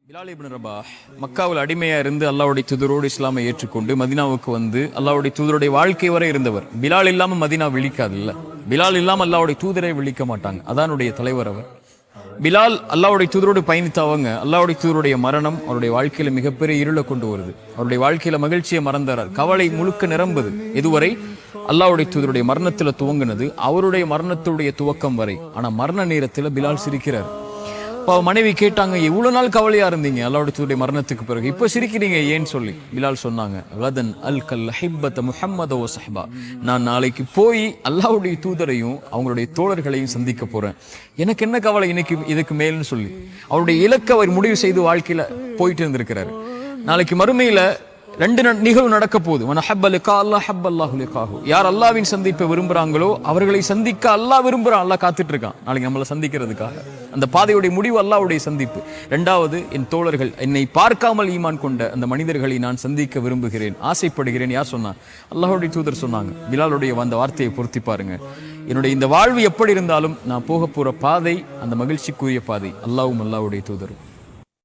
Bilal ibn Rabah மக்காவில் அடிமையா இருந்து அல்லாஹ்வுடைய தூதரோடு இஸ்லாமை ஏற்றுக்கொண்டு மதீனாவுக்கு வந்து அல்லாஹ்வுடைய தூதருடைய வாழ்க்கை வரை இருந்தவர். பிலால் இல்லாம மதீனா விழிக்காது இல்ல. பிலால் இல்லாம அல்லாஹ்வுடைய தூதரை விழிக்க மாட்டாங்க. அதானுடைய தலைவர் அவர். பிலால் அல்லாஹ்வுடைய தூதரோடு பயணித்தவங்க. அல்லாஹ்வுடைய தூதருடைய மரணம் அவருடைய வாழ்க்கையில மிகப்பெரிய இருளை கொண்டு வருது. அவருடைய வாழ்க்கையில மகிழ்ச்சியை மறந்தார். கவலை முழுக்க நிரம்புது. இதுவரை அல்லாஹ்வுடைய தூதருடைய மரணத்துல துவங்கினது அவருடைய மரணத்துடைய துவக்கம் வரை. ஆனா மரண நேரத்துல பிலால் சிரிக்கிறார். மனைவி கேட்டாங்க, இவ்வளவு நாள் கவலையா இருந்தீங்க அல்லாஹ்வுடைய தூதருடைய மரணத்துக்கு பிறகு, இப்ப சிரிக்கிறீங்க ஏன்னு சொல்லி. பிலால் சொன்னாங்க, கதன் அல் கல் ஹிப்பத முஹம்மத வ ஸஹ்பா, நான் நாளைக்கு போய் அல்லாஹ்வுடைய தூதரையும் அவங்களுடைய தோழர்களையும் சந்திக்க போறேன். எனக்கு என்ன கவலை இன்னைக்கு இதுக்கு மேல்னு சொல்லி அவருடைய இலக்கை அவர் முடிவு செய்து வாழ்க்கையில போயிட்டு இருந்திருக்கிறாரு. நாளைக்கு மறுமையில ரெண்டு நிகழ்வு நடக்க போகுது. யார் அல்லாஹ்வின் சந்திப்பை விரும்புறாங்களோ அவர்களை சந்திக்க அல்லாஹ் விரும்புறான். அல்லாஹ் காத்துட்டு இருக்கான் நாளைக்கு நம்மளை சந்திக்கிறதுக்காக. அந்த பாதையுடைய முடிவு அல்லாஹ்வுடைய சந்திப்பு. இரண்டாவது, என் தோழர்கள், என்னை பார்க்காமல் ஈமான் கொண்ட அந்த மனிதர்களை நான் சந்திக்க விரும்புகிறேன், ஆசைப்படுகிறேன். யார் சொன்னா? அல்லாஹ்வுடைய தூதர் சொன்னாங்க. பிலாலுடைய அந்த வார்த்தையை பொருத்தி பாருங்க. என்னுடைய இந்த வாழ்வு எப்படி இருந்தாலும் நான் போக போற பாதை அந்த மகிழ்ச்சிக்குரிய பாதை, அல்லாஹ்வும் அல்லாஹ்வுடைய தூதரும்.